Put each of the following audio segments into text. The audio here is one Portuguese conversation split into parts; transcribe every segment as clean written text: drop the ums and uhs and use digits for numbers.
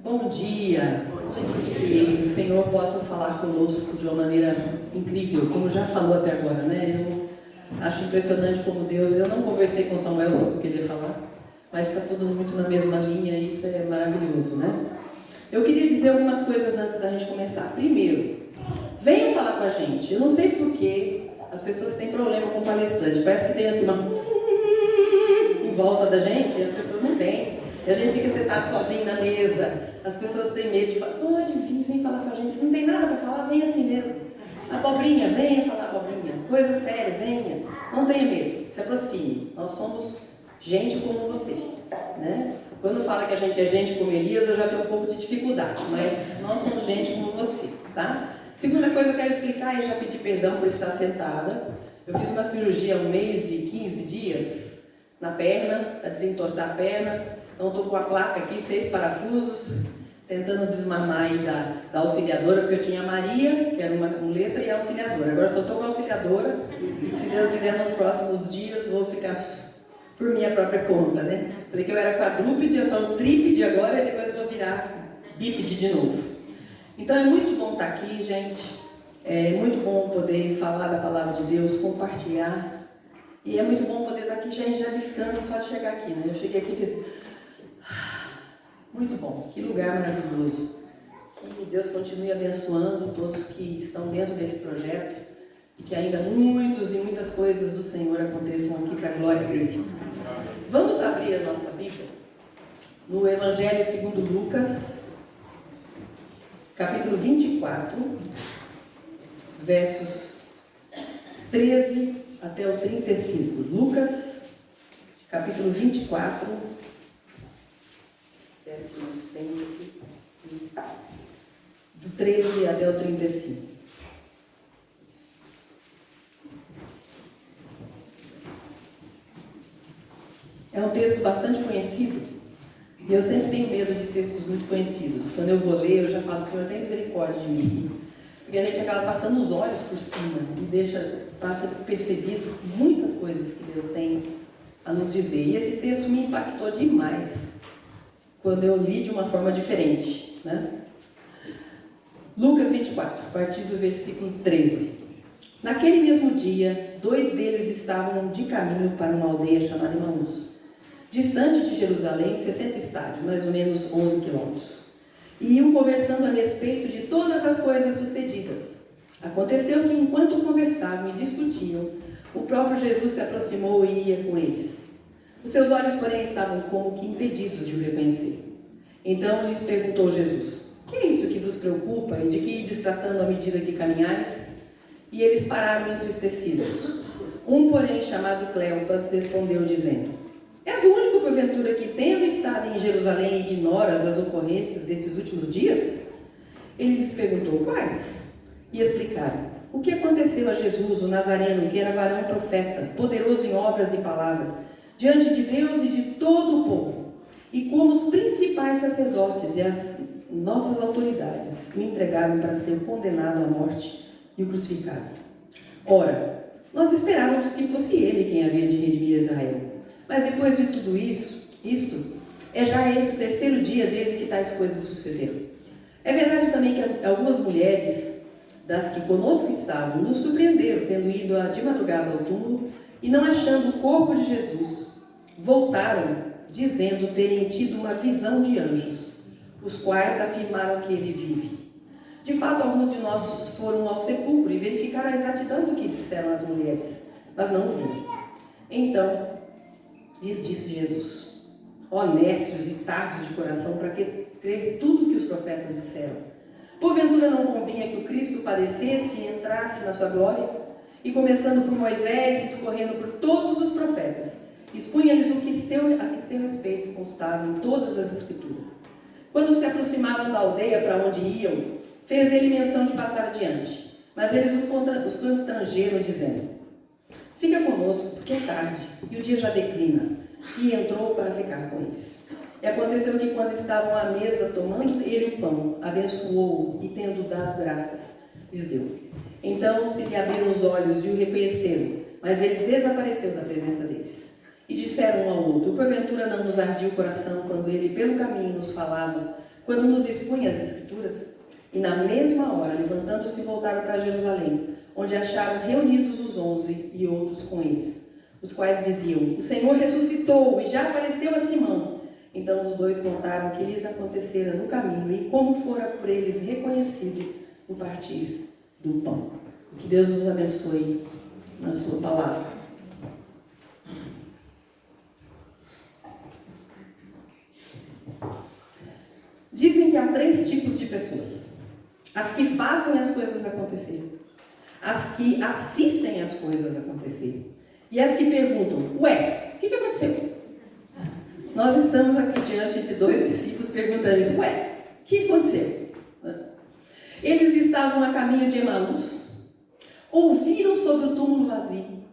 Bom dia. Que o Senhor possa falar conosco de uma maneira incrível, como já falou até agora, né? Eu acho impressionante como Deus... Eu não conversei com Samuel sobre o que ele ia falar, mas está tudo muito na mesma linha e isso é maravilhoso, né? Eu queria dizer algumas coisas antes da gente começar. Primeiro, venham falar com a gente. Eu não sei porquê as pessoas têm problema com palestrante. Parece que tem assim uma... em volta da gente e as pessoas não vêm. E a gente fica sentado sozinho na mesa. As pessoas têm medo de falar, pode vir, vem falar com a gente. Se não tem nada para falar, vem assim mesmo. Abobrinha, venha falar abobrinha. Coisa séria, venha. Não tenha medo, se aproxime. Nós somos gente como você, né? Quando fala que a gente é gente como Elias, eu já tenho um pouco de dificuldade. Mas nós somos gente como você, tá? Segunda coisa, eu quero explicar e já pedir perdão por estar sentada. Eu fiz uma cirurgia há 1 mês e 15 dias na perna, para desentortar a perna. Então estou com a placa aqui, 6 parafusos, tentando desmamar aí da auxiliadora, porque eu tinha a Maria, que era uma muleta, e a auxiliadora. Agora só estou com a auxiliadora, e se Deus quiser, nos próximos dias vou ficar por minha própria conta, né? Falei que eu era quadrúpede, eu sou um trípede agora, e depois eu vou virar bípede de novo. Então é muito bom estar aqui, gente. É muito bom poder falar da palavra de Deus, compartilhar. E é muito bom poder estar aqui, gente, já descansa só de chegar aqui, né? Eu cheguei aqui e fiz... Muito bom, que lugar maravilhoso. Que Deus continue abençoando todos que estão dentro desse projeto e que ainda muitas coisas do Senhor aconteçam aqui para a glória dele. Vamos abrir a nossa Bíblia no Evangelho segundo Lucas, capítulo 24, versos 13 até o 35. Lucas, capítulo 24. Que nós temos aqui, do 13 até o 35. É um texto bastante conhecido, e eu sempre tenho medo de textos muito conhecidos. Quando eu vou ler, eu já falo, Senhor, tem misericórdia de mim. Porque a gente acaba passando os olhos por cima e passa despercebido muitas coisas que Deus tem a nos dizer. E esse texto me impactou demais quando eu li de uma forma diferente, né? Lucas 24, a partir do versículo 13. Naquele mesmo dia, 2 deles estavam de caminho para uma aldeia chamada Emaús, distante de Jerusalém, 60 estádios, mais ou menos 11 quilômetros. E iam conversando a respeito de todas as coisas sucedidas. Aconteceu que, enquanto conversavam e discutiam, o próprio Jesus se aproximou e ia com eles. Os seus olhos, porém, estavam como que impedidos de o reconhecer. Então lhes perguntou Jesus: que é isso que vos preocupa e de que ides tratando à medida que caminhais? E eles pararam entristecidos. Um, porém, chamado Cleopas, respondeu dizendo: és o único, porventura, que, tendo estado em Jerusalém, ignoras as ocorrências desses últimos dias? Ele lhes perguntou: quais? E explicaram: o que aconteceu a Jesus, o Nazareno, que era varão profeta, poderoso em obras e palavras, diante de Deus e de todo o povo, e como os principais sacerdotes e as nossas autoridades me entregaram para ser condenado à morte e o crucificado. Ora, nós esperávamos que fosse ele quem havia de redimir Israel. Mas depois de tudo isto é já esse o 3º dia desde que tais coisas sucederam. É verdade também que algumas mulheres das que conosco estavam nos surpreenderam, tendo ido de madrugada ao túmulo e não achando o corpo de Jesus, voltaram, dizendo terem tido uma visão de anjos, os quais afirmaram que ele vive. De fato, alguns de nós foram ao sepulcro e verificaram a exatidão do que disseram as mulheres, mas não o viram. Então, lhes disse Jesus: ó nécios e tardos de coração, para que crer tudo que os profetas disseram. Porventura não convinha que o Cristo padecesse e entrasse na sua glória? E começando por Moisés e discorrendo por todos os profetas, expunha-lhes o que a seu respeito constava em todas as Escrituras. Quando se aproximavam da aldeia para onde iam, fez ele menção de passar adiante. Mas eles o constrangeram, dizendo: fica conosco, porque é tarde, e o dia já declina. E entrou para ficar com eles. E aconteceu que, quando estavam à mesa, tomando ele o pão, abençoou-o e, tendo dado graças, lhes deu. Então se lhe abriram os olhos e o reconheceram, mas ele desapareceu da presença deles. E disseram um ao outro: porventura não nos ardia o coração quando ele pelo caminho nos falava, quando nos expunha as Escrituras, e na mesma hora, levantando-se, voltaram para Jerusalém, onde acharam reunidos os 11 e outros com eles, os quais diziam: o Senhor ressuscitou e já apareceu a Simão. Então os dois contaram o que lhes acontecera no caminho e como fora por eles reconhecido no partir do pão. Que Deus nos abençoe na sua palavra. Dizem que há 3 tipos de pessoas: as que fazem as coisas acontecerem, as que assistem as coisas acontecerem e as que perguntam: ué, o que aconteceu? Nós estamos aqui diante de 2 discípulos perguntando isso: ué, o que aconteceu? Eles estavam a caminho de Emaús, ouviram sobre o túmulo vazio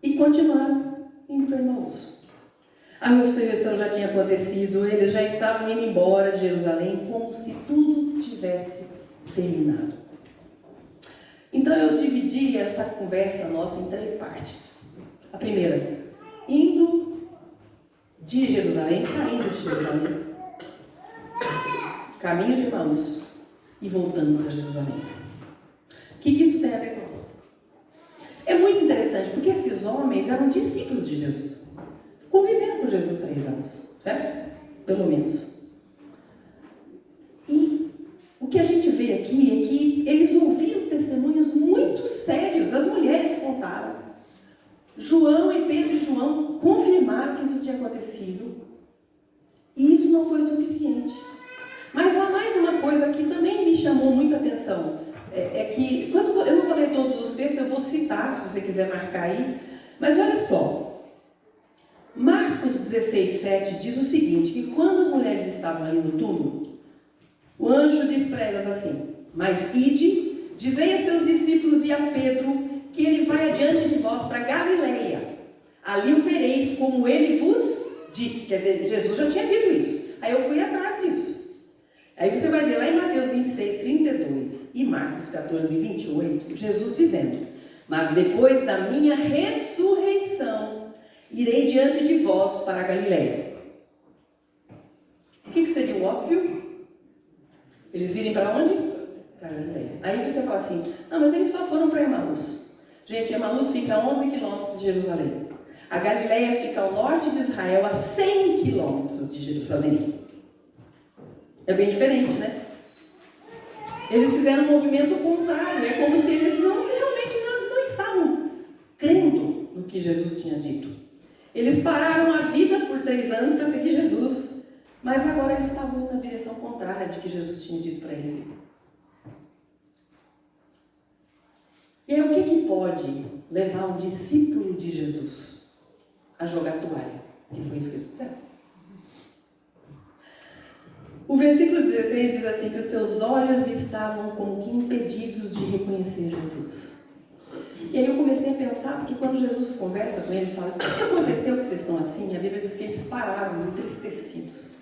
e continuaram indo para Emaús. A ressurreição já tinha acontecido, eles já estavam indo embora de Jerusalém como se tudo tivesse terminado. Então eu dividi essa conversa nossa em 3 partes. A primeira, indo de Jerusalém, saindo de Jerusalém, caminho de Emaús e voltando para Jerusalém. O que isso tem a ver conosco? É muito interessante, porque esses homens eram discípulos de Jesus, convivendo com Jesus 3 anos, certo? Pelo menos. E o que a gente vê aqui é que eles ouviram testemunhos muito sérios, as mulheres contaram. João e Pedro e João confirmaram que isso tinha acontecido. E isso não foi suficiente. Mas há mais uma coisa que também me chamou muita atenção. É que, eu não vou ler todos os textos, eu vou citar, se você quiser marcar aí. Mas olha só. Marcos 16:7 diz o seguinte, que quando as mulheres estavam ali no túmulo, o anjo disse para elas assim: mas ide, dizei a seus discípulos e a Pedro que ele vai adiante de vós para Galileia. Ali o vereis como ele vos disse. Quer dizer, Jesus já tinha dito isso. Aí eu fui atrás disso. Aí você vai ver lá em Mateus 26:32 e Marcos 14:28, Jesus dizendo: mas depois da minha ressurreição, irei diante de vós para a Galileia. O que seria o óbvio? Eles irem para onde? Para a Galileia. Aí você fala assim: não, mas eles só foram para Emaús. Gente, Emaús fica a 11 quilômetros de Jerusalém. A Galileia fica ao norte de Israel, a 100 quilômetros de Jerusalém. É bem diferente, né? Eles fizeram um movimento contrário. É como se eles realmente não estavam crendo no que Jesus tinha dito. Eles pararam a vida por 3 anos para seguir Jesus. Mas agora eles estavam indo na direção contrária de que Jesus tinha dito para eles. E aí, o que pode levar um discípulo de Jesus a jogar toalha? Que foi isso que eles fizeram. O versículo 16 diz assim, que os seus olhos estavam como que impedidos de reconhecer Jesus. E aí eu comecei a pensar, porque quando Jesus conversa com eles, fala: o que aconteceu que vocês estão assim? A Bíblia diz que eles pararam entristecidos.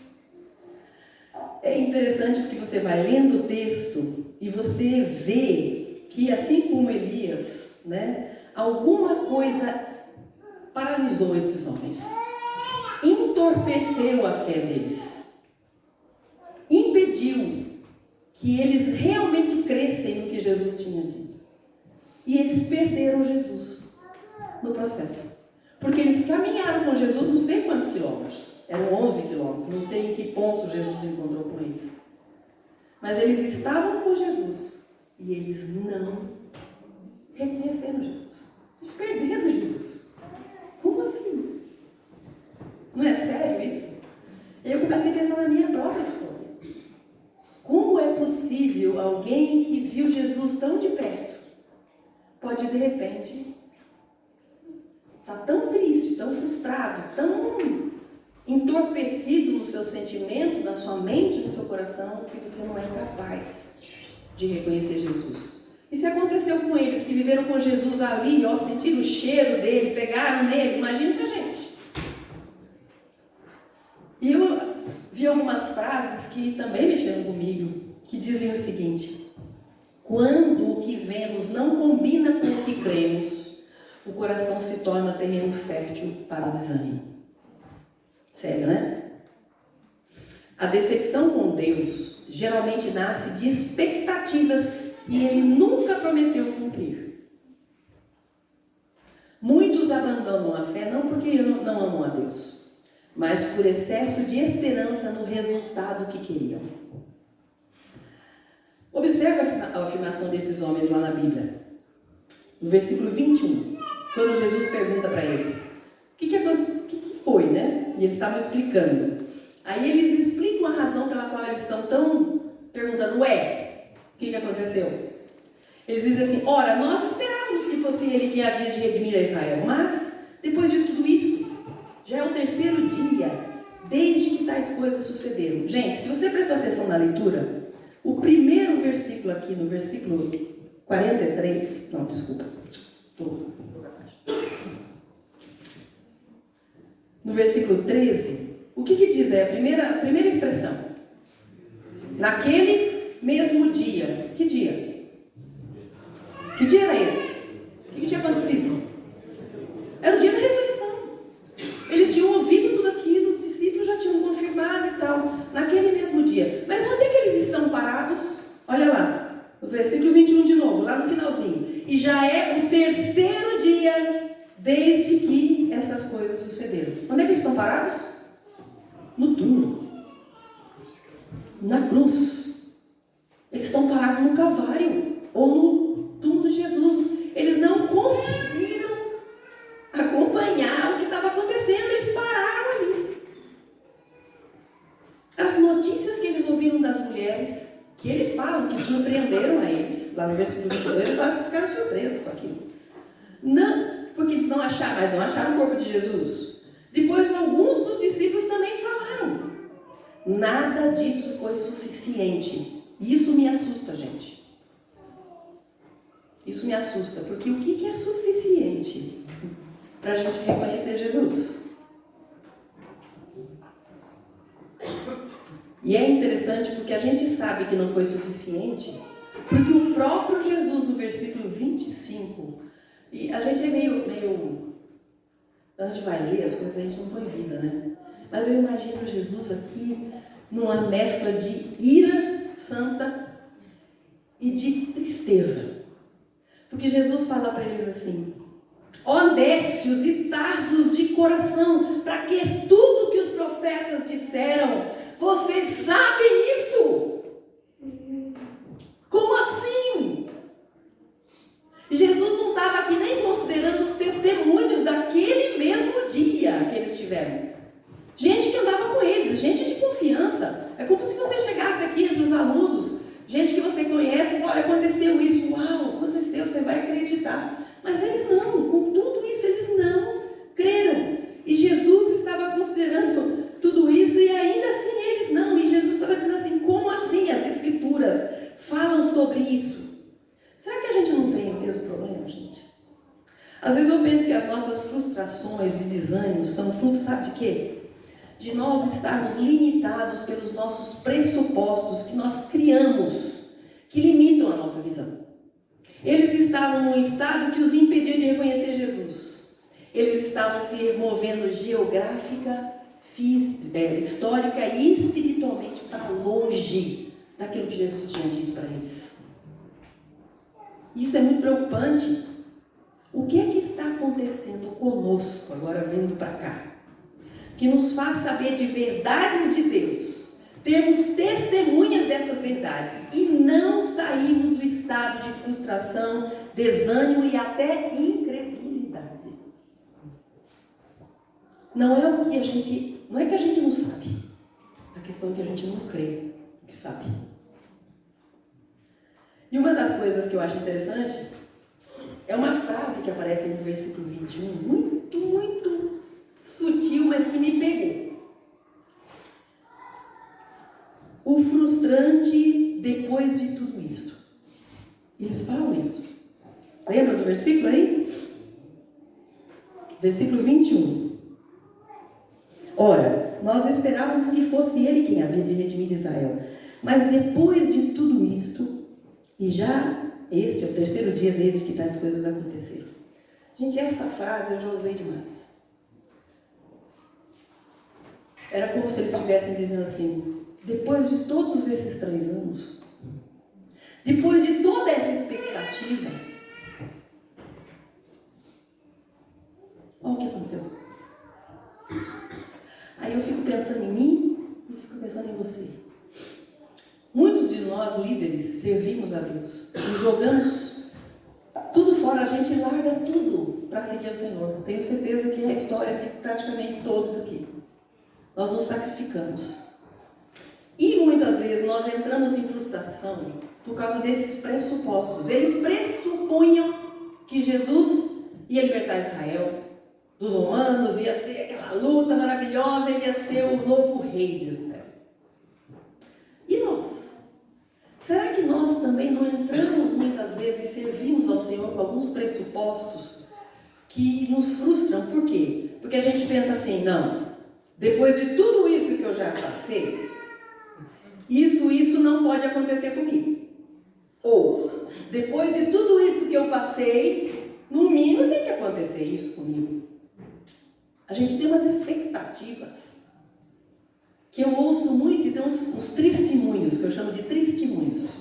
É interessante porque você vai lendo o texto e você vê que, assim como Elias, né, alguma coisa paralisou esses homens, entorpeceu a fé deles, impediu que eles realmente crescem no que Jesus tinha dito. E eles perderam Jesus no processo. Porque eles caminharam com Jesus não sei quantos quilômetros. Eram 11 quilômetros. Não sei em que ponto Jesus encontrou com eles. Mas eles estavam com Jesus. E eles não reconheceram Jesus. Eles perderam Jesus. Como assim? Não é sério isso? Eu comecei a pensar na minha própria história. Como é possível alguém que viu Jesus tão de perto pode de repente estar tão triste, tão frustrado, tão entorpecido nos seus sentimentos, na sua mente, no seu coração, que você não é capaz de reconhecer Jesus? E se aconteceu com eles que viveram com Jesus ali, ó, sentiram o cheiro dele, pegaram nele, imagina com a gente. E eu vi algumas frases que também mexeram comigo, que dizem o seguinte: quando o que vemos não combina com o que cremos, o coração se torna terreno fértil para o desânimo. Sério, né? A decepção com Deus geralmente nasce de expectativas que Ele nunca prometeu cumprir. Muitos abandonam a fé não porque não amam a Deus, mas por excesso de esperança no resultado que queriam. Observe a afirmação desses homens lá na Bíblia. No versículo 21, quando Jesus pergunta para eles, o que foi, né? E eles estavam explicando. Aí eles explicam a razão pela qual eles estão tão perguntando, o que aconteceu? Eles dizem assim, ora, nós esperávamos que fosse ele que havia de redimir a Israel, mas, depois de tudo isso, já é o terceiro dia, desde que tais coisas sucederam. Gente, se você prestou atenção na leitura, o primeiro versículo aqui, no versículo 43, não, desculpa, no versículo 13, o que diz? É a primeira expressão. Naquele mesmo dia. Que dia? Que dia era esse? O que tinha acontecido? Era o dia da ressurreição. Eles tinham ouvido tudo aquilo, os discípulos já tinham confirmado e tal. Naquele mesmo dia. Mas onde é que eles estão parados? Olha lá, no versículo 21 de novo, lá no finalzinho. E já é o terceiro dia desde que essas coisas sucederam. Onde é que eles estão parados? No túmulo. Na cruz. Eles estão parados no Calvário. Ou no túmulo de Jesus. Eles não conseguiram acompanhar o que estava acontecendo. Eles pararam ali. As notícias que eles ouviram das mulheres, que eles falam que surpreenderam a eles, lá no versículo 22, eles falam que eles ficaram surpresos com aquilo. Não, porque eles não acharam, mas não acharam o corpo de Jesus. Depois, alguns dos discípulos também falaram. Nada disso foi suficiente. Isso me assusta, gente. Isso me assusta, porque o que é suficiente para a gente reconhecer Jesus? E é interessante porque a gente sabe que não foi suficiente, porque o próprio Jesus, no versículo 25, e a gente é meio quando a gente vai ler as coisas, a gente não põe vida, né? Mas eu imagino Jesus aqui numa mescla de ira santa e de tristeza. Porque Jesus fala para eles assim, ó nécios e tardos de coração, para que tudo que os profetas disseram, vocês sabem isso? Como assim? Jesus não estava aqui nem considerando os testemunhos daquele mesmo dia que eles tiveram. Gente que andava com eles, gente de confiança. É como se você chegasse aqui entre os alunos, gente que você conhece, e fala, olha, aconteceu isso, uau, aconteceu, você vai acreditar. Mas eles não, com tudo isso eles não creram. E Jesus estava considerando tudo isso e ainda assim eles não. E Jesus estava dizendo assim, como assim as Escrituras falam sobre isso? Será que a gente não tem o mesmo problema, gente? Às vezes eu penso que as nossas frustrações e desânimos são fruto, sabe de quê? De nós estarmos limitados pelos nossos pressupostos que nós criamos, que limitam a nossa visão. Eles estavam num estado que os impedia de reconhecer Jesus. Eles estavam se movendo geográfica, histórica e espiritualmente para longe daquilo que Jesus tinha dito para eles. Isso é muito preocupante. O que é que está acontecendo conosco, agora vindo para cá, que nos faz saber de verdades de Deus, termos testemunhas dessas verdades e não sairmos do estado de frustração, desânimo e até incredulidade? Não é que a gente não sabe, a questão é que a gente não crê que sabe. E uma das coisas que eu acho interessante é uma frase que aparece no versículo 21, muito sutil, mas que me pegou. O frustrante depois de tudo isso. Eles falam isso. Lembra do versículo aí? Versículo 21. Ora, nós esperávamos que fosse ele quem havia de redimir Israel. Mas depois de tudo isto, e já este é o terceiro dia desde que tais coisas aconteceram. Gente, essa frase eu já usei demais. Era como se eles estivessem dizendo assim, depois de todos esses 3 anos, depois de toda essa expectativa, olha o que aconteceu. Aí eu fico pensando em mim e fico pensando em você. Muitos de nós, líderes, servimos a Deus e jogamos tudo fora, a gente larga tudo para seguir o Senhor. Tenho certeza que é a história de praticamente todos aqui. Nós nos sacrificamos. E muitas vezes nós entramos em frustração por causa desses pressupostos. Eles pressupunham que Jesus ia libertar Israel dos romanos, ia ser aquela luta maravilhosa, ele ia ser o novo rei de Israel. E nós? Será que nós também não entramos muitas vezes e servimos ao Senhor com alguns pressupostos que nos frustram? Por quê? Porque a gente pensa assim, não, depois de tudo isso que eu já passei, isso não pode acontecer comigo. Ou, depois de tudo isso que eu passei, no mínimo tem que acontecer isso comigo. A gente tem umas expectativas que eu ouço muito e tem uns testemunhos, que eu chamo de testemunhos.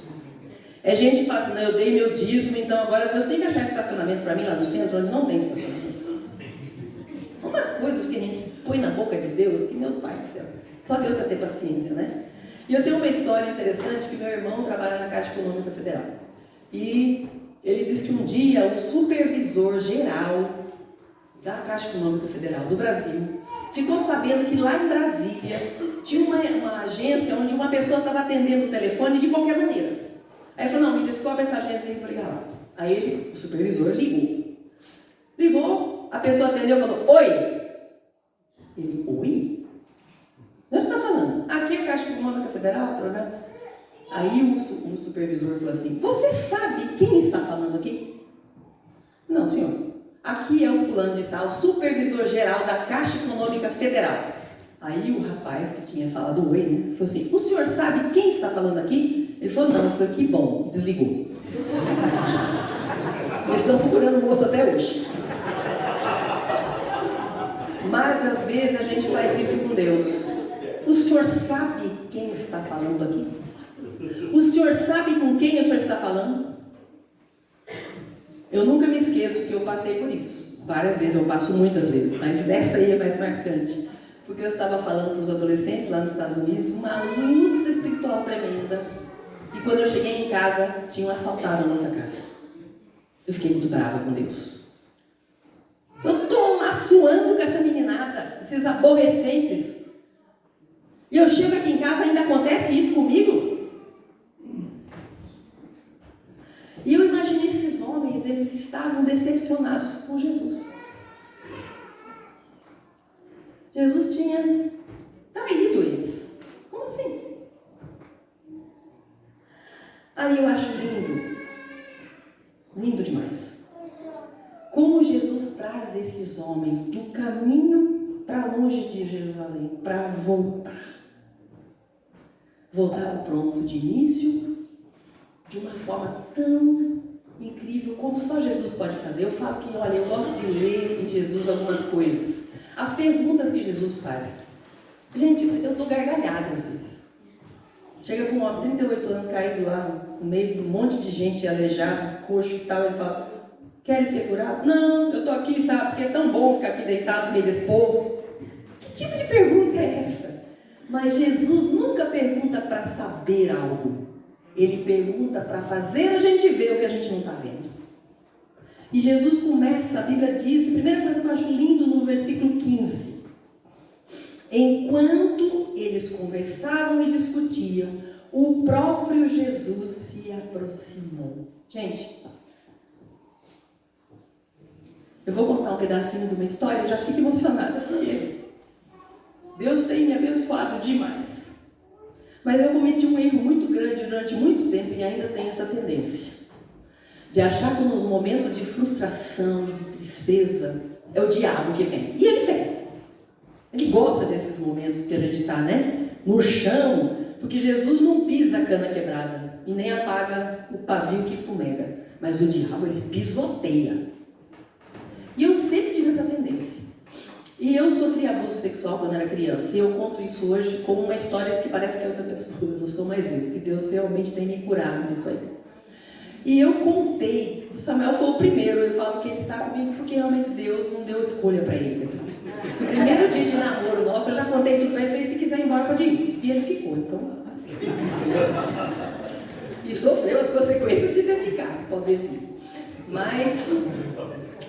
É gente que fala assim, não, eu dei meu dízimo, então agora Deus tem que achar estacionamento para mim lá no centro, onde não tem estacionamento. Umas coisas que a gente põe na boca de Deus, que meu Pai do céu, só Deus para ter paciência, né? E eu tenho uma história interessante, que meu irmão trabalha na Caixa Econômica Federal. E ele disse que um dia o supervisor geral da Caixa Econômica Federal do Brasil ficou sabendo que lá em Brasília tinha uma agência onde uma pessoa estava atendendo o telefone de qualquer maneira. Aí ele falou, não, me descobre essa agência aí para ligar lá. Aí ele, o supervisor, ligou, a pessoa atendeu e falou, oi. Ele, oi? Onde está falando? Aqui é a Caixa Econômica Federal, né? Aí o supervisor falou assim, você sabe quem está falando aqui? Não, senhor. Aqui é o fulano de tal, supervisor geral da Caixa Econômica Federal. Aí o rapaz que tinha falado oi, né, falou assim, o senhor sabe quem está falando aqui? Ele falou, não. Eu falei, que bom, desligou. Eles estão procurando o moço até hoje. Mas às vezes a gente faz isso com Deus. O senhor sabe quem está falando aqui? O senhor sabe com quem o senhor está falando? Eu nunca me esqueço que eu passei por isso. Várias vezes, eu passo muitas vezes, mas essa aí é mais marcante. Porque eu estava falando para os adolescentes lá nos Estados Unidos, uma luta espiritual tremenda. E quando eu cheguei em casa, tinham assaltado a nossa casa. Eu fiquei muito brava com Deus. Eu estou lá suando com essa meninada, esses aborrecentes. E eu chego aqui em casa e ainda acontece isso comigo? E eu imaginei esses homens, eles estavam decepcionados com Jesus. Jesus tinha traído eles. Como assim? Aí eu acho lindo demais. Como Jesus traz esses homens do caminho para longe de Jerusalém, para voltar ao pronto de início, de uma forma tão incrível como só Jesus pode fazer. Eu falo que, olha, eu gosto de ler em Jesus algumas coisas. As perguntas que Jesus faz. Gente, eu estou gargalhada às vezes. Chega com um homem, 38 anos, caído lá no meio de um monte de gente aleijado, coxo e tal, e fala, querem ser curado? Não, eu estou aqui, sabe, porque é tão bom ficar aqui deitado no meio desse povo. Que tipo de pergunta é essa? Mas Jesus nunca pergunta para saber algo. Ele pergunta para fazer a gente ver o que a gente não está vendo. E Jesus começa, a Bíblia diz, a primeira coisa que eu acho lindo no versículo 15. Enquanto eles conversavam e discutiam, o próprio Jesus se aproximou. Gente, eu vou contar um pedacinho de uma história, eu já fico emocionada porque Deus tem me abençoado demais. Mas eu cometi um erro muito grande durante muito tempo e ainda tenho essa tendência de achar que nos momentos de frustração e de tristeza é o diabo que vem. E ele vem. Ele gosta desses momentos que a gente está, né, no chão, porque Jesus não pisa a cana quebrada e nem apaga o pavio que fumega. Mas o diabo, ele pisoteia. E eu sempre tive essa tendência. E eu sofri abuso sexual quando era criança. E eu conto isso hoje como uma história que parece que é outra pessoa. Eu não sou mais eu, porque Deus realmente tem me curado nisso aí. E eu contei, o Samuel foi o primeiro, eu falo que ele está comigo porque realmente Deus não deu escolha para ele. No primeiro dia de namoro nosso, eu já contei tudo para ele, falei, se quiser ir embora pode ir. E ele ficou, então. E sofreu as consequências de ter ficado, pobrezinho. Mas,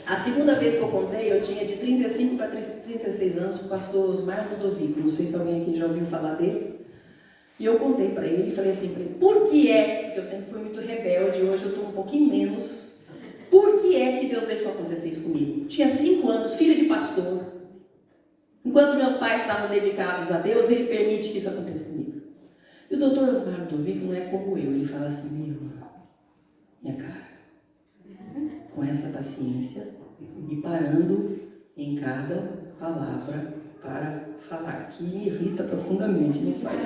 a segunda vez que eu contei, eu tinha de 35 para 36 anos, com o pastor Osmar Ludovico, não sei se alguém aqui já ouviu falar dele. E eu contei para ele e falei assim para ele, por que é, porque eu sempre fui muito rebelde, hoje eu estou um pouquinho menos, por que é que Deus deixou acontecer isso comigo? Tinha 5 anos, filha de pastor. Enquanto meus pais estavam dedicados a Deus, ele permite que isso aconteça comigo. E o doutor Osmar Ludovico não é como eu, ele fala assim, minha irmã, minha cara, com essa paciência e parando em cada palavra para falar, que me irrita profundamente, não faz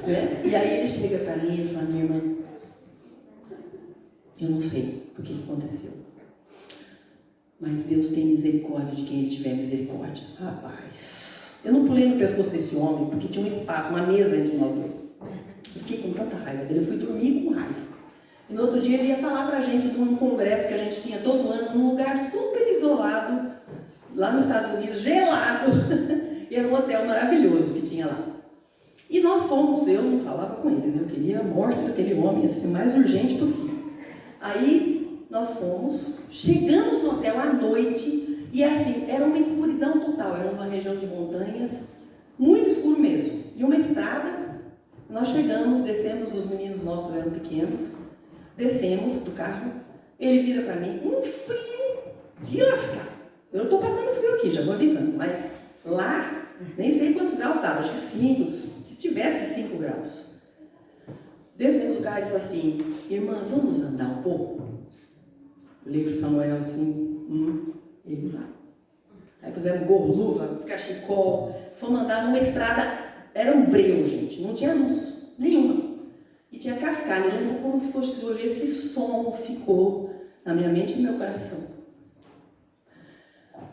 né? E aí ele chega para mim e fala, minha irmã, eu não sei o que aconteceu, mas Deus tem misericórdia de quem Ele tiver misericórdia. Rapaz, eu não pulei no pescoço desse homem, porque tinha um espaço, uma mesa entre nós dois. Eu fiquei com tanta raiva dele, eu fui dormir com raiva. E no outro dia ele ia falar pra gente de um congresso que a gente tinha todo ano, num lugar super isolado, lá nos Estados Unidos, gelado, e era um hotel maravilhoso que tinha lá. E nós fomos, eu não falava com ele, né? Eu queria a morte daquele homem, assim, o mais urgente possível. Aí nós fomos, chegamos no hotel à noite, e assim, era uma escuridão total, era uma região de montanhas, muito escuro mesmo. E uma estrada, nós chegamos, descemos, os meninos nossos eram pequenos, descemos do carro, ele vira para mim, um frio de lascar. Eu não estou passando frio aqui, já vou avisando, mas lá, nem sei quantos graus estava, acho que 5, se tivesse 5 graus. Descemos do carro e falou assim, irmã, vamos andar um pouco? Eu olhei para o Samuel assim, ele lá. Aí pusemos gorro, luva, cachecol, fomos andar numa estrada, era um breu, gente, não tinha luz nenhuma. E tinha cascalho, eu lembro como se fosse hoje, esse som ficou na minha mente e no meu coração.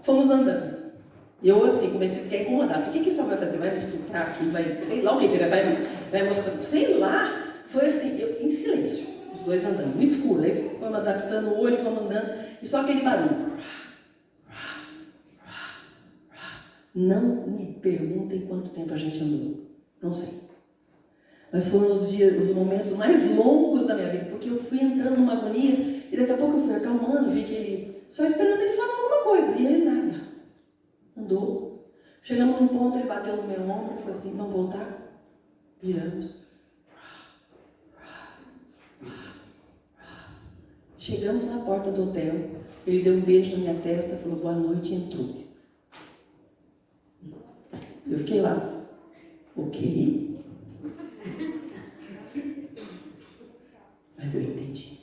Fomos andando. Eu, assim, comecei a ficar incomodada. Falei, o que isso vai fazer? Vai me estuprar aqui? Vai, sei lá o que ele vai mostrar. Sei lá. Foi assim, em silêncio, os dois andando, no escuro. Aí fomos adaptando o olho, fomos andando. E só aquele barulho. Não me perguntem quanto tempo a gente andou. Não sei. Mas foram os momentos mais longos da minha vida, porque eu fui entrando numa agonia e daqui a pouco eu fui acalmando, vi que ele, só esperando ele falar alguma coisa, e ele nada. Andou. Chegamos num ponto, ele bateu no meu ombro e falou assim, vamos voltar? Viramos. Chegamos na porta do hotel, ele deu um beijo na minha testa, falou boa noite e entrou. Eu fiquei lá, ok. Mas eu entendi.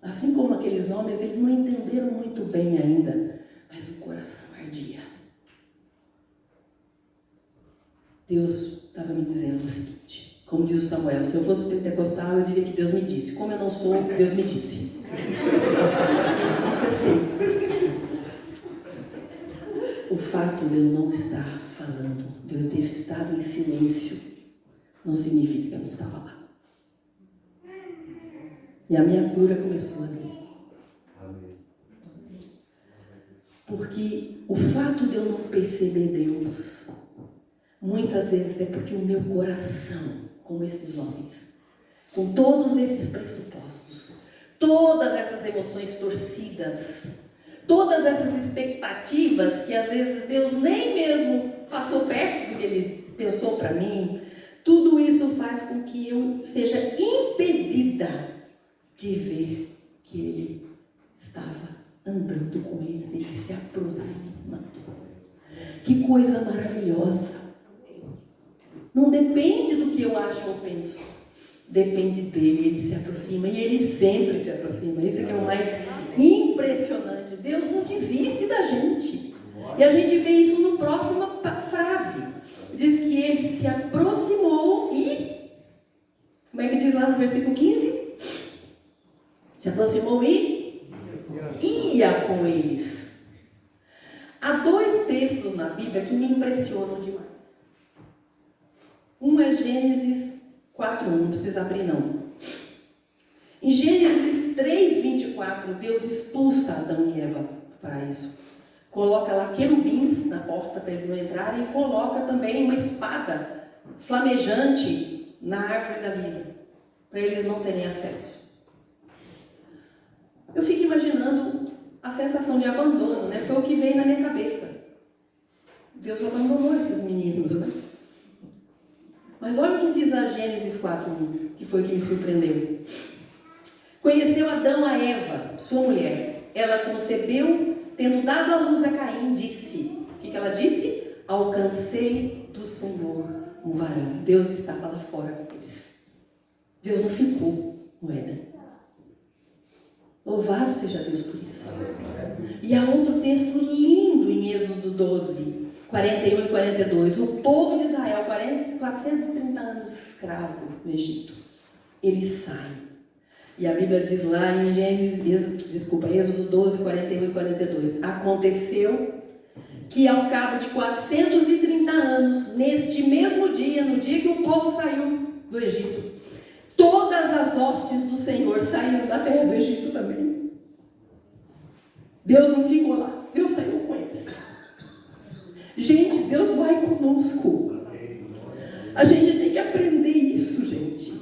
Assim como aqueles homens, eles não entenderam muito bem ainda, mas o coração ardia. Deus estava me dizendo o seguinte, como diz o Samuel, se eu fosse pentecostal, eu diria que Deus me disse. Como eu não sou, Deus me disse. Isso assim. O fato de eu não estar falando, de eu ter estado em silêncio, não significa que eu não estava lá. E a minha cura começou ali. Porque o fato de eu não perceber Deus, muitas vezes é porque o meu coração, como esses homens, com todos esses pressupostos, todas essas emoções torcidas, todas essas expectativas que às vezes Deus nem mesmo passou perto do que Ele pensou para mim, tudo isso faz com que eu seja impedida de ver que Ele estava andando com eles, Ele se aproxima. Que coisa maravilhosa! Não depende do que eu acho ou penso, depende dele, Ele se aproxima e Ele sempre se aproxima. Isso é que é o mais impressionante. Deus não desiste da gente. E a gente vê isso na próxima frase. Diz que Ele se aproximou e, como é que diz lá no versículo 15? Se aproximou e ia com eles. Há 2 textos na Bíblia que me impressionam demais. Um é Gênesis 4:1, não precisa abrir não. Em Gênesis 3:24, Deus expulsa Adão e Eva do paraíso. Coloca lá querubins na porta para eles não entrarem e coloca também uma espada flamejante na árvore da vida, para eles não terem acesso. Eu fico imaginando a sensação de abandono, né? Foi o que veio na minha cabeça. Deus abandonou esses meninos, né? Mas olha o que diz a Gênesis 4:1, que foi o que me surpreendeu. Conheceu Adão a Eva, sua mulher. Ela concebeu, tendo dado à luz a Caim, disse. O que ela disse? Alcancei do Senhor um varão. Deus estava lá fora com eles. Deus não ficou no Éden. Louvado seja Deus por isso. E há outro texto lindo em Êxodo 12, 41 e 42. O povo de Israel, 430 anos escravo no Egito. Eles saem. E a Bíblia diz lá em Êxodo 12, 41 e 42. Aconteceu que ao cabo de 430 anos, neste mesmo dia, no dia que o povo saiu do Egito, todas as hostes do Senhor saíram da terra do Egito também. Deus não ficou lá, Deus saiu com eles. Gente, Deus vai conosco. A gente tem que aprender isso, gente.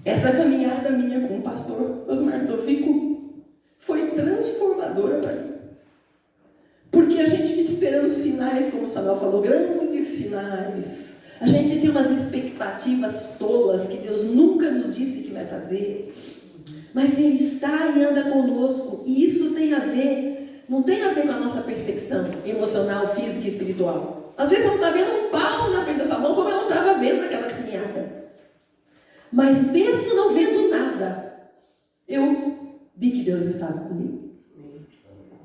Essa caminhada minha com o pastor Osmar Tofico foi transformadora para mim. Porque a gente fica esperando sinais, como o Samuel falou, grandes sinais. A gente tem umas expectativas tolas que Deus nunca nos disse que vai fazer. Mas Ele está e anda conosco. E isso tem a ver, não tem a ver com a nossa percepção emocional, física e espiritual. Às vezes eu não estava vendo um palmo na frente da sua mão, como eu não estava vendo naquela caminhada. Mas mesmo não vendo nada, eu vi que Deus estava comigo.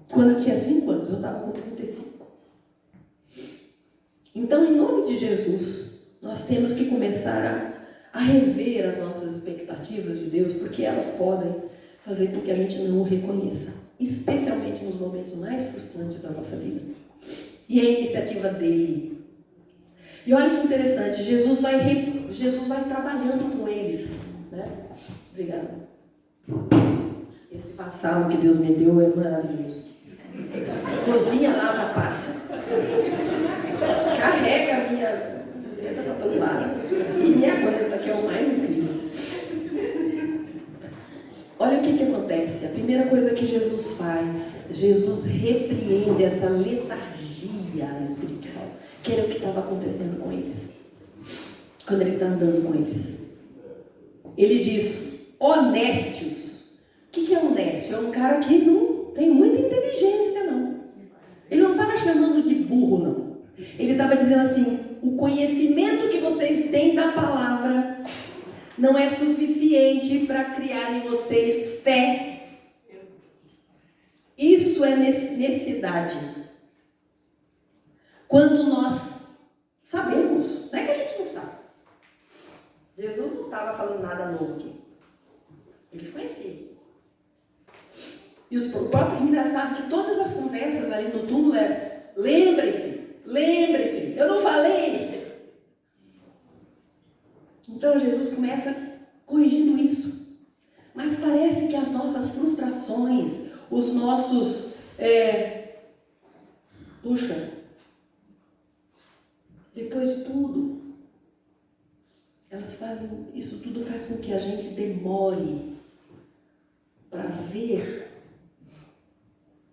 Quando eu tinha 5 anos, eu estava com 35. Então, em nome de Jesus, nós temos que começar a rever as nossas expectativas de Deus, porque elas podem fazer com que a gente não o reconheça, especialmente nos momentos mais frustrantes da nossa vida. E é a iniciativa dele. E olha que interessante, Jesus vai trabalhando com eles, né? Obrigada. Esse vassalo que Deus me deu é maravilhoso. Cozinha, lava, passa. Carrega a minha letra para todo lado. E me aguenta, que é o mais incrível. Olha o que acontece. A primeira coisa que Jesus faz, Jesus repreende essa letargia espiritual, que era o que estava acontecendo com eles, quando ele está andando com eles. Ele diz, honestos. O que é honesto? É um cara que não tem muita inteligência, não. Ele não estava chamando de burro, não. Ele estava dizendo assim, o conhecimento que vocês têm da palavra não é suficiente para criar em vocês fé. Isso é necessidade. Quando nós sabemos, não é que a gente não sabe. Jesus não estava falando nada novo aqui. Eles conheciam. E o próprio engraçado que todas as conversas ali no túmulo eram, lembre-se, eu não falei. Então Jesus começa corrigindo isso. Mas parece que as nossas frustrações, os nossos, depois de tudo, isso tudo faz com que a gente demore para ver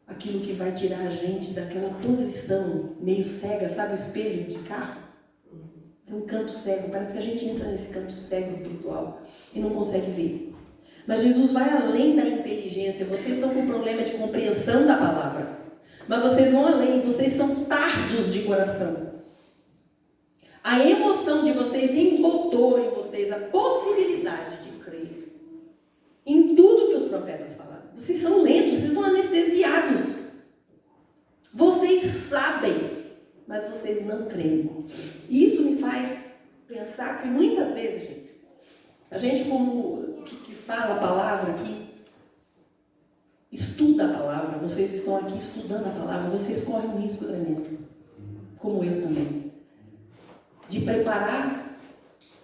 aquilo que vai tirar a gente daquela posição meio cega, sabe o espelho de carro? É um canto cego, parece que a gente entra nesse canto cego espiritual e não consegue ver. Mas Jesus vai além da inteligência. Vocês estão com problema de compreensão da palavra, mas vocês vão além, vocês são tardos de coração. A emoção de vocês embotou em vocês a possibilidade de crer em tudo que os profetas falaram. Vocês são lentos, vocês estão anestesiados. Vocês sabem, mas vocês não creem. E isso me faz pensar que muitas vezes, gente, a gente como que fala a palavra aqui, estuda a palavra, vocês estão aqui estudando a palavra, vocês correm um risco tremendo, como eu também, de preparar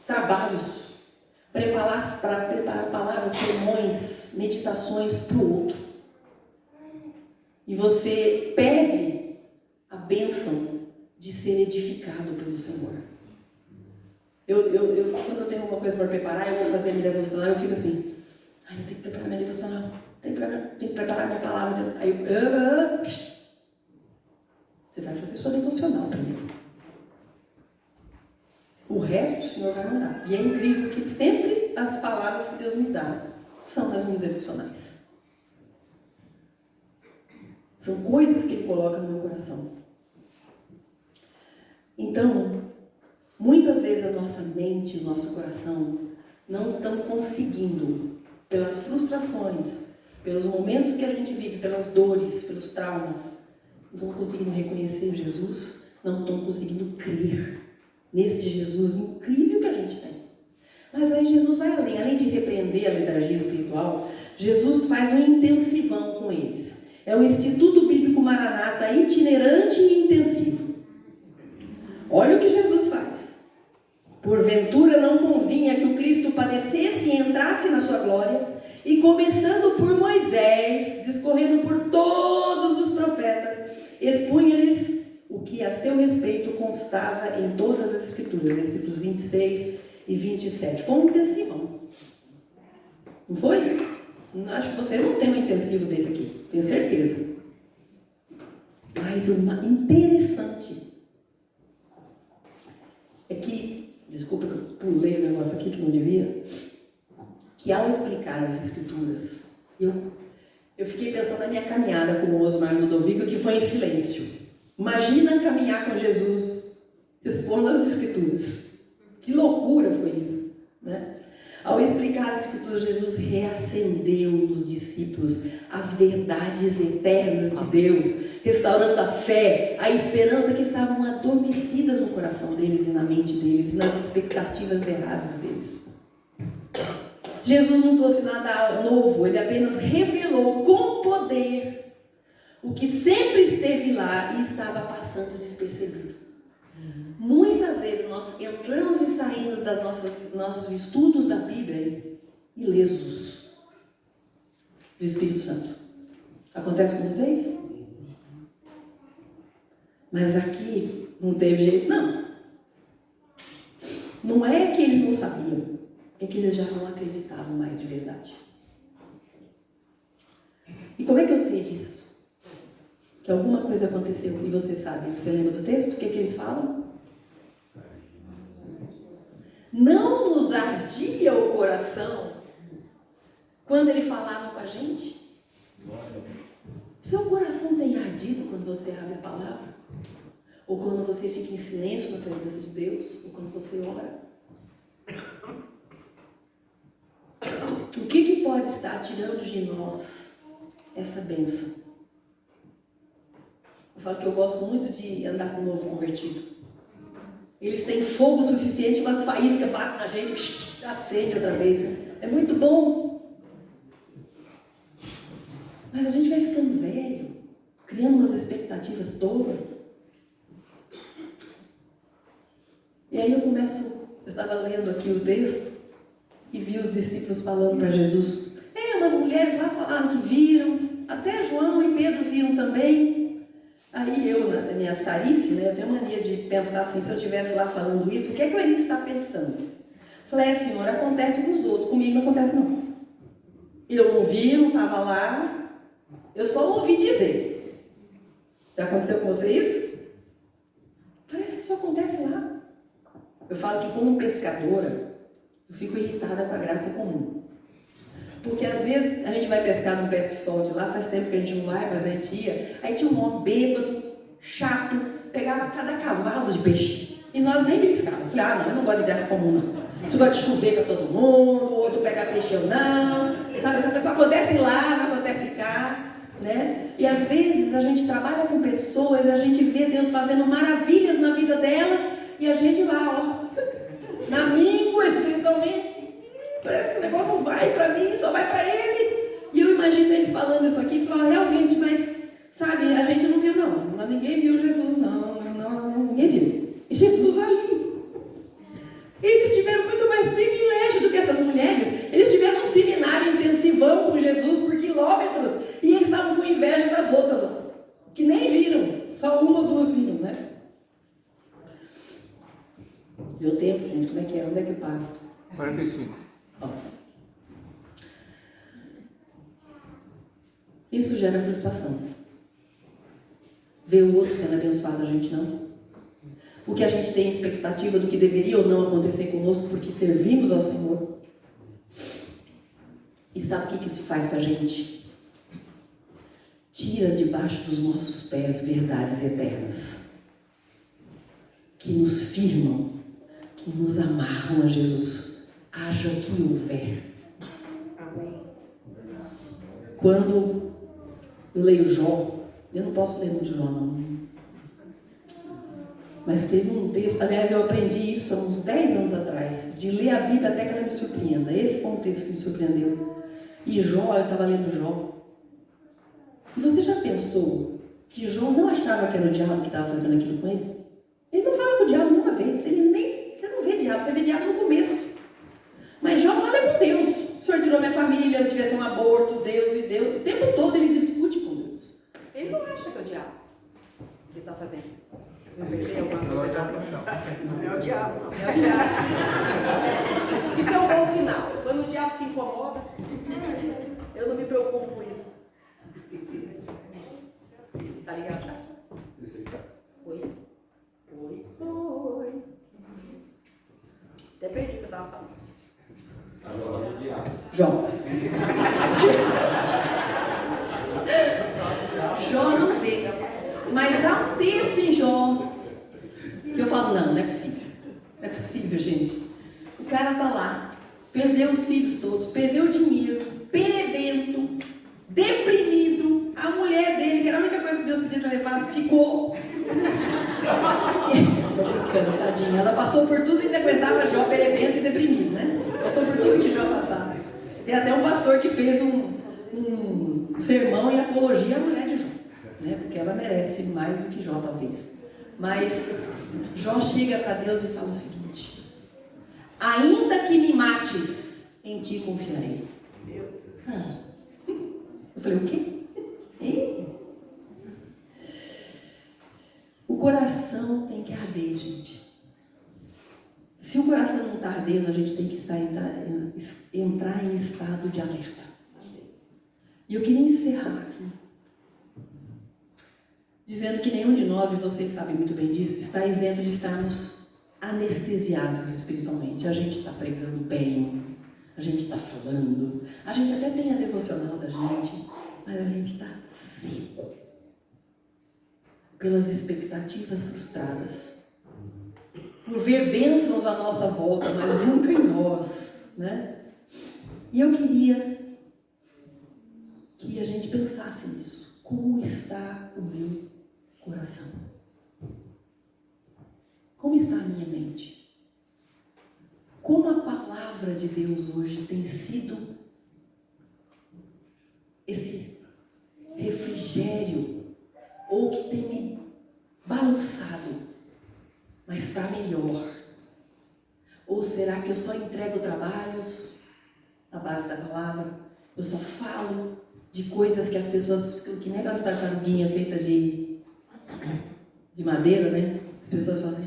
trabalhos, preparar palavras, sermões, meditações para o outro. E você perde a bênção de ser edificado pelo Senhor. Quando eu tenho alguma coisa para preparar, eu vou fazer a minha devocional, eu fico assim, eu tenho que preparar minha devocional, tenho que preparar minha palavra. Aí você vai fazer sua devocional primeiro. O resto o Senhor vai mandar. E é incrível que sempre as palavras que Deus me dá são nas minhas devocionais. São coisas que Ele coloca no meu coração. Então, muitas vezes a nossa mente, o nosso coração, não estão conseguindo, pelas frustrações, pelos momentos que a gente vive, pelas dores, pelos traumas, não estão conseguindo reconhecer Jesus, não estão conseguindo crer nesse Jesus incrível que a gente tem. Mas aí Jesus vai além de repreender a letargia espiritual, Jesus faz um intensivão com eles. É o Instituto Bíblico Maranata itinerante e intensivo. Olha o que Jesus faz. Porventura não convinha que o Cristo padecesse e entrasse na sua glória, e começando por Moisés, discorrendo por todos os profetas, expunha-lhes o que a seu respeito constava em todas as Escrituras, versículos 26 e 27. Foi um intensivão. Não foi? Acho que vocês não têm um intensivo desse aqui, tenho certeza. Mas o interessante é que, desculpa que eu pulei o negócio aqui que não devia, que ao explicar as Escrituras, eu fiquei pensando na minha caminhada com o Osmar Ludovico, que foi em silêncio. Imagina caminhar com Jesus, expondo as Escrituras. Que loucura foi isso, né? Ao explicar as Escrituras, Jesus reacendeu nos discípulos as verdades eternas de Deus, restaurando a fé, a esperança que estavam adormecidas no coração deles e na mente deles, e nas expectativas erradas deles. Jesus não trouxe nada novo, ele apenas revelou com poder o que sempre esteve lá e estava passando despercebido. Muitas vezes nós entramos e saímos dos nossos estudos da Bíblia ilesos do Espírito Santo. Acontece com vocês? Mas aqui não teve jeito, não. Não é que eles não sabiam, é que eles já não acreditavam mais de verdade. E como é que eu sei disso? Que alguma coisa aconteceu e você sabe. Você lembra do texto? O que eles falam? Não nos ardia o coração quando ele falava com a gente? Seu coração tem ardido quando você abre a palavra? Ou quando você fica em silêncio na presença de Deus? Ou quando você ora? O que pode estar tirando de nós essa bênção? Eu falo que eu gosto muito de andar com o novo convertido. Eles têm fogo suficiente, mas faísca bate na gente, acende outra vez. É muito bom. Mas a gente vai ficando velho, criando umas expectativas tolas. E aí eu estava lendo aqui o texto e vi os discípulos falando para Jesus. Umas mulheres lá falaram que viram, até João e Pedro viram também. Aí eu, na minha sarice, né, eu tenho mania de pensar assim, se eu estivesse lá falando isso, o que é que eu iria estar pensando? Falei, Senhor, acontece com os outros, comigo não acontece não. Eu não vi, não estava lá, eu só ouvi dizer. Já aconteceu com você isso? Parece que isso acontece lá. Eu falo que como pescadora, eu fico irritada com a graça comum. Porque às vezes a gente vai pescar no pesque-sol de lá, faz tempo que a gente não vai, mas a gente ia. Aí tinha um homem bêbado, chato, pegava cada cavalo de peixe. E nós nem beliscávamos. Falei, não, eu não gosto de graça comum não. Isso gosta de chover para todo mundo, o outro pegar peixe eu não. Sabe, essa pessoa acontece lá, não acontece cá. Né? E às vezes a gente trabalha com pessoas, a gente vê Deus fazendo maravilhas na vida delas, e a gente lá, na míngua espiritualmente. Parece que o negócio não vai para mim, só vai para ele. E eu imagino eles falando isso aqui, Só uma ou duas vinham, né? Deu tempo, gente? Como é que é? Onde é que para? 45. Ó. Isso gera frustração. Ver o outro sendo abençoado, a gente não. Porque a gente tem expectativa do que deveria ou não acontecer conosco porque servimos ao Senhor. E sabe o que isso faz com a gente? Tira debaixo dos nossos pés verdades eternas que nos firmam, que nos amarram a Jesus, haja o que houver. Amém. Quando eu leio Jó, eu não posso ler muito Jó, não. Mas teve um texto, aliás, eu aprendi isso há uns 10 anos atrás, de ler a Bíblia até que ela me surpreenda. Esse foi um texto que me surpreendeu. E Jó, eu estava lendo Jó. E você já pensou que Jó não achava que era o diabo que estava fazendo aquilo com ele? Ele não fala com o diabo nenhuma vez. Você não vê diabo, você vê diabo no começo. Mas Jó fala com Deus. O Senhor tirou minha família, eu tivesse um aborto, Deus e Deus. O tempo todo ele discute com Deus. Ele não acha que é o diabo que ele está fazendo. Eu perdi alguma coisa da atenção. Não é o diabo, não. É o diabo. Isso é um bom sinal. Quando o diabo se incomoda, eu não me preocupo com isso. Tá ligado? Esse aí tá. Oi. Oi. Até perdi o que eu tava falando. Agora o diabo. Jó. Jó não vê. Mas há um texto em Jó que eu falo, não é possível. Não é possível, gente. O cara tá lá, perdeu os filhos todos, perdeu o dinheiro, bebendo, deprimido. A mulher dele, que era a única coisa que Deus podia levar, ficou. Tô brincando, tadinha. Ela passou por tudo e ainda aguentava Jó bebendo e deprimido, né? Passou por tudo que Jó passava. Tem até um pastor que fez um sermão em apologia à mulher de Jó, né? Porque ela merece mais do que Jó, talvez. Mas Jó chega para Deus e fala o seguinte: ainda que me mates, em ti confiarei. Eu falei, o quê? O coração tem que arder, gente. Se o coração não está ardendo, a gente tem que entrar em estado de alerta. E eu queria encerrar aqui dizendo que nenhum de nós, e vocês sabem muito bem disso, está isento de estarmos anestesiados espiritualmente. A gente está pregando bem, a gente está falando, a gente até tem a devocional da gente, mas a gente está seco pelas expectativas frustradas, por ver bênçãos à nossa volta, mas nunca em nós, né? E eu queria que a gente pensasse nisso. Como está o meu coração? Como está a minha mente? Como a palavra de Deus hoje tem sido esse refrigério, ou que tem me balançado, mas para melhor? Ou será que eu só entrego trabalhos na base da palavra? Eu só falo de coisas que as pessoas, que nem aquela tartaruguinha feita de madeira, né? As pessoas falam assim,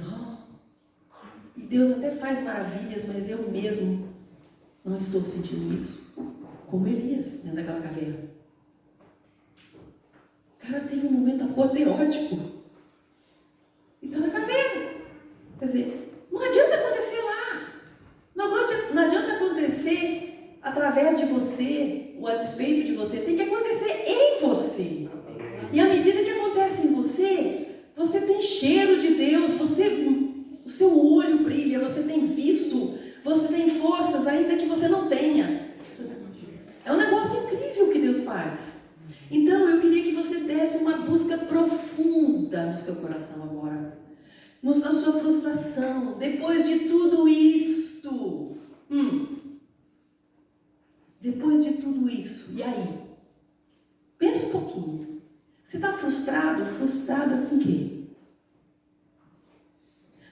e Deus até faz maravilhas, mas eu mesmo não estou sentindo isso. Como Elias, dentro daquela caverna. O cara teve um momento apoteótico e está na caverna. Quer dizer, não adianta acontecer lá. Não adianta acontecer através de você, ou a despeito de você. Tem que acontecer em você. E à medida que acontece em você, você tem cheiro de Deus, o seu olho brilha, você tem viço, você tem forças, ainda que você não tenha. É um negócio incrível que Deus faz. Então eu queria que você desse uma busca profunda no seu coração agora, na sua frustração, depois de tudo isto. Depois de tudo isso, e aí? Pensa um pouquinho. Você está frustrado? Frustrada com o quê?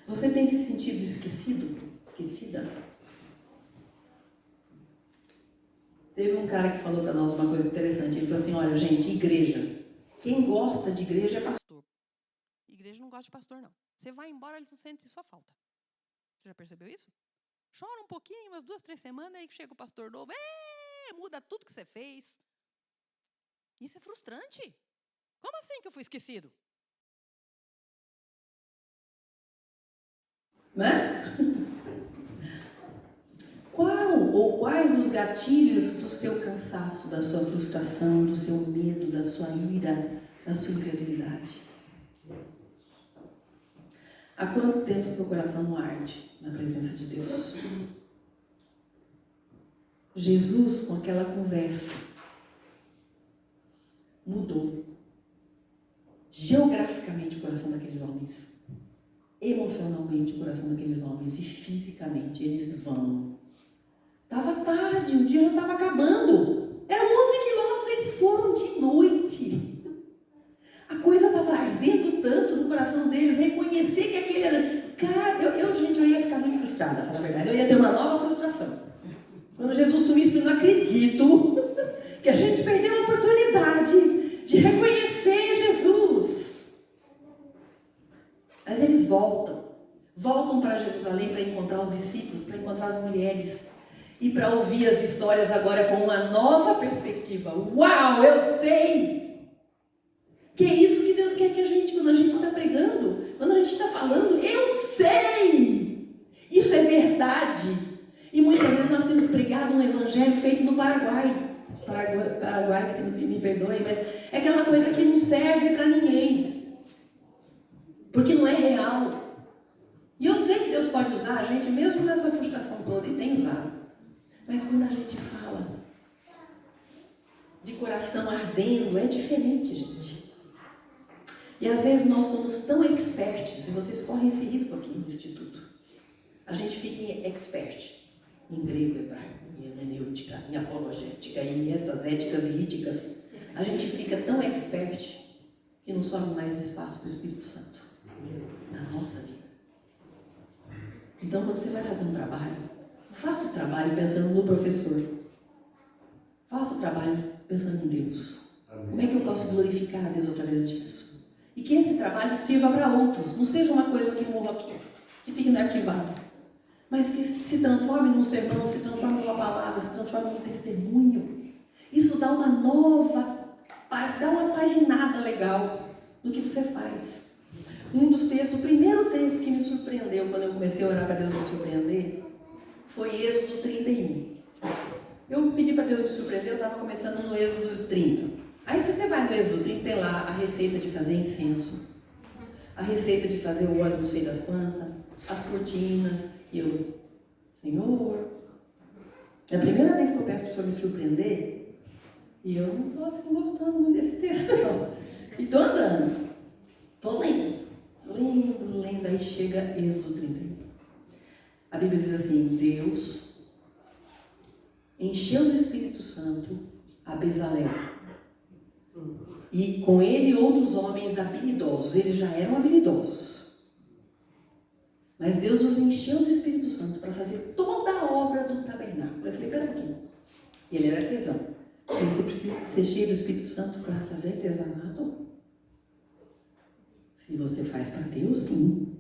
Você tem se sentido esquecido? Esquecida? Teve um cara que falou para nós uma coisa interessante. Ele falou assim, olha gente, igreja. Quem gosta de igreja é pastor. Igreja não gosta de pastor, não. Você vai embora, eles não sentem sua falta. Você já percebeu isso? Chora um pouquinho, umas 2, 3 semanas, aí chega o pastor novo, muda tudo que você fez. Isso é frustrante. Como assim que eu fui esquecido? Né? Qual ou quais os gatilhos do seu cansaço, da sua frustração, do seu medo, da sua ira, da sua incredulidade? Há quanto tempo seu coração não arde na presença de Deus? Jesus, com aquela conversa, mudou geograficamente o coração daqueles homens, emocionalmente o coração daqueles homens e fisicamente eles vão. Estava tarde, o dia já estava acabando. Eram 11 quilômetros, eles foram de noite. A coisa estava ardendo tanto no coração deles, reconhecer que aquele era... Cara, eu ia ficar muito frustrada, para falar a verdade. Eu ia ter uma nova frustração. Quando Jesus sumisse, eu não acredito que a gente perdeu a oportunidade de reconhecer Jesus. Mas eles voltam para Jerusalém para encontrar os discípulos, para encontrar as mulheres e para ouvir as histórias agora com uma nova perspectiva. Uau, eu sei! Que é isso que Deus quer que a gente, quando a gente está pregando, quando a gente está falando, eu sei! Isso é verdade. E muitas vezes nós temos pregado um evangelho feito no Paraguai. Os paraguaios que me perdoem, mas é aquela coisa que não serve para ninguém. Porque não é real. E eu sei que Deus pode usar a gente, mesmo nessa frustração toda, e tem usado. Mas quando a gente fala de coração ardendo, é diferente, gente. E às vezes nós somos tão experts, e vocês correm esse risco aqui no Instituto. A gente fica em expert, em grego, hebraico, em hermenêutica, em apologética, em metas éticas e íticas. A gente fica tão expert que não sobra mais espaço para o Espírito Santo na nossa vida. Então, quando você vai fazer um trabalho, faça o trabalho pensando no professor. Faça o trabalho pensando em Deus. Como é que eu posso glorificar a Deus através disso? E que esse trabalho sirva para outros. Não seja uma coisa que morra aqui, que fique no arquivado. Mas que se transforme num sermão, se transforme numa palavra, se transforme num testemunho. Isso dá uma paginada legal no que você faz. Um dos textos, o primeiro texto que me surpreendeu quando eu comecei a orar para Deus me surpreender, foi Êxodo 31. Eu pedi para Deus me surpreender, eu estava começando no Êxodo 30. Aí se você vai no Êxodo 30, tem lá a receita de fazer incenso, a receita de fazer o óleo não sei das quantas, as cortinas, e eu, Senhor, é a primeira vez que eu peço para o Senhor me surpreender, e eu não estou assim gostando muito desse texto, não. E estou andando, estou lendo, aí chega Êxodo 31. A Bíblia diz assim, Deus encheu do Espírito Santo a Bezalel. E com ele outros homens habilidosos. Eles já eram habilidosos. Mas Deus os encheu do Espírito Santo para fazer toda a obra do tabernáculo. Eu falei, pera um pouquinho. E ele era artesão. Você precisa ser cheio do Espírito Santo para fazer artesanato? Se você faz para Deus, sim.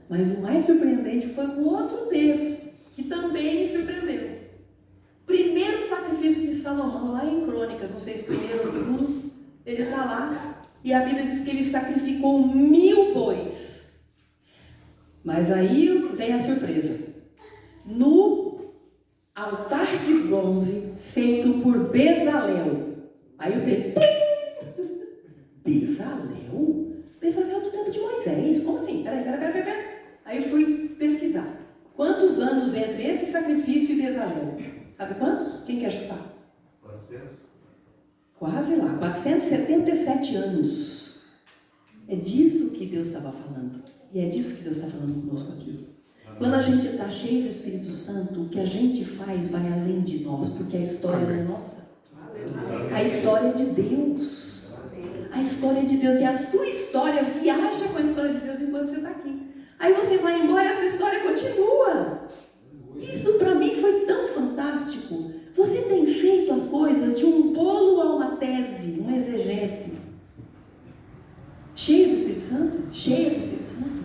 Mas o mais surpreendente foi um outro texto, que também me surpreendeu. Primeiro sacrifício de Salomão, lá em Crônicas, não sei se primeiro ou segundo, ele está lá, e a Bíblia diz que ele sacrificou 1000 bois. Mas aí vem a surpresa. No altar de bronze, feito por Bezalel. Aí eu peguei, Bezalel? Bezalel do tempo de Moisés, como assim? Peraí. Aí eu fui pesquisar. Quantos anos entre esse sacrifício e Bezalel? Sabe quantos? Quem quer chutar? 400? Quase lá, 477 anos. É disso que Deus estava falando. E é disso que Deus está falando conosco aqui. Quando a gente está cheio do Espírito Santo, o que a gente faz vai além de nós, porque a história não é nossa. A história é de Deus. A história de Deus. E a sua história viaja com a história de Deus enquanto você está aqui. Aí você vai embora e a sua história continua. Isso para mim foi tão fantástico. Você tem feito as coisas de um bolo a uma tese, uma exegese. Cheio do Santo, cheia do Espírito Santo.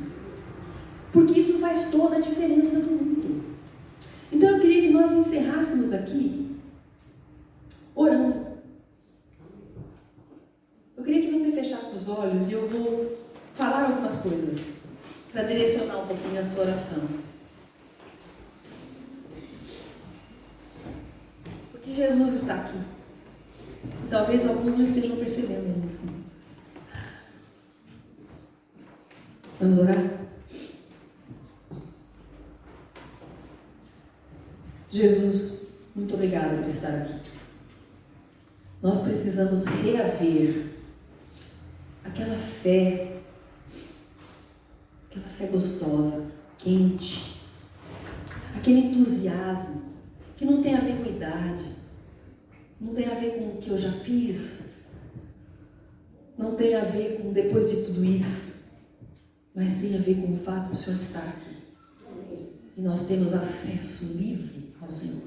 Porque isso faz toda a diferença do mundo. Então eu queria que nós encerrássemos aqui orando. Eu queria que você fechasse os olhos e eu vou falar algumas coisas para direcionar um pouquinho a sua oração. Porque Jesus está aqui. Talvez alguns não estejam percebendo ainda. Vamos orar? Jesus, muito obrigada por estar aqui. Nós precisamos reaver aquela fé gostosa, quente, aquele entusiasmo que não tem a ver com idade, não tem a ver com o que eu já fiz, não tem a ver com depois de tudo isso, mas tem a ver com o fato do Senhor estar aqui. E nós temos acesso livre ao Senhor.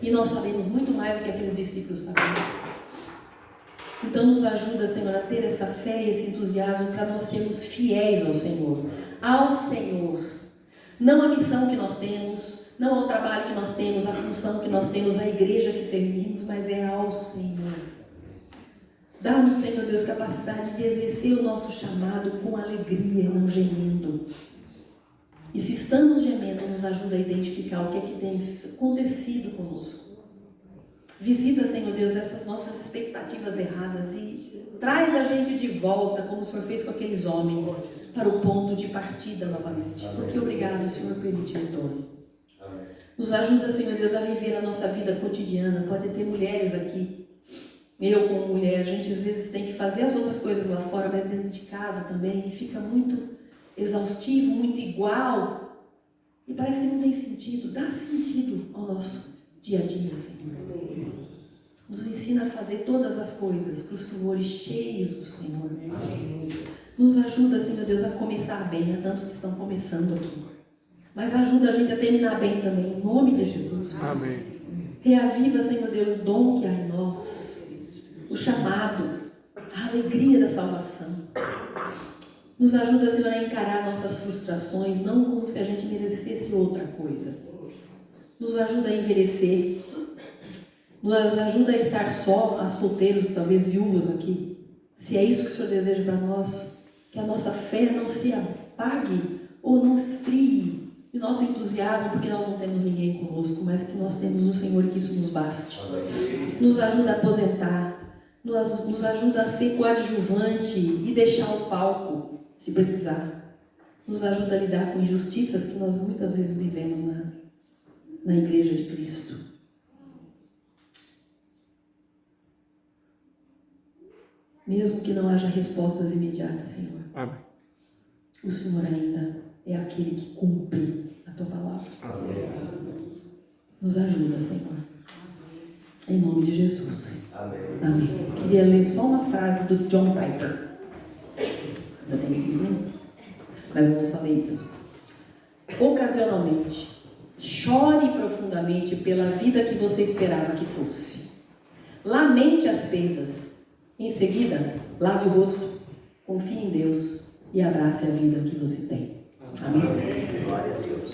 E nós sabemos muito mais do que aqueles discípulos sabiam. Então nos ajuda, Senhor, a ter essa fé e esse entusiasmo para nós sermos fiéis ao Senhor. Ao Senhor. Não à missão que nós temos, não ao trabalho que nós temos, à função que nós temos, à igreja que servimos, mas é ao Senhor. Dá-nos, Senhor Deus, capacidade de exercer o nosso chamado com alegria, não gemendo. E se estamos gemendo, nos ajuda a identificar o que é que tem acontecido conosco. Visita, Senhor Deus, essas nossas expectativas erradas e traz a gente de volta, como o Senhor fez com aqueles homens, para o ponto de partida novamente. Porque obrigado, Senhor, permitiu todo. Nos ajuda, Senhor Deus, a viver a nossa vida cotidiana. Pode ter mulheres aqui. Eu, como mulher, a gente às vezes tem que fazer as outras coisas lá fora, mas dentro de casa também, e fica muito exaustivo, muito igual. E parece que não tem sentido. Dá sentido ao nosso dia a dia, Senhor. Nos ensina a fazer todas as coisas para o Senhor e cheios do Senhor. Nos ajuda, Senhor Deus, a começar bem. Há tantos que estão começando aqui. Mas ajuda a gente a terminar bem também, em nome de Jesus. Amém. Reaviva, Senhor Deus, o dom que há em nós, o chamado, a alegria da salvação. Nos ajuda, Senhor, a encarar nossas frustrações, não como se a gente merecesse outra coisa. Nos ajuda a envelhecer. Nos ajuda a estar só, a solteiros, talvez viúvos aqui. Se é isso que o Senhor deseja para nós, que a nossa fé não se apague ou não esfrie. E nosso entusiasmo, porque nós não temos ninguém conosco, mas que nós temos o Senhor e que isso nos baste. Nos ajuda a aposentar, nos ajuda a ser coadjuvante e deixar o palco, se precisar. Nos ajuda a lidar com injustiças que nós muitas vezes vivemos na Igreja de Cristo. Mesmo que não haja respostas imediatas, Senhor. Amém. O Senhor ainda é aquele que cumpre a Tua palavra. Amém. Nos ajuda, Senhor. Em nome de Jesus. Amém. Amém. Queria ler só uma frase do John Piper. Ainda tem 5 minutos, mas eu vou só ler isso. Ocasionalmente, chore profundamente pela vida que você esperava que fosse. Lamente as perdas. Em seguida, lave o rosto, confie em Deus e abrace a vida que você tem. Amém? Glória a Deus.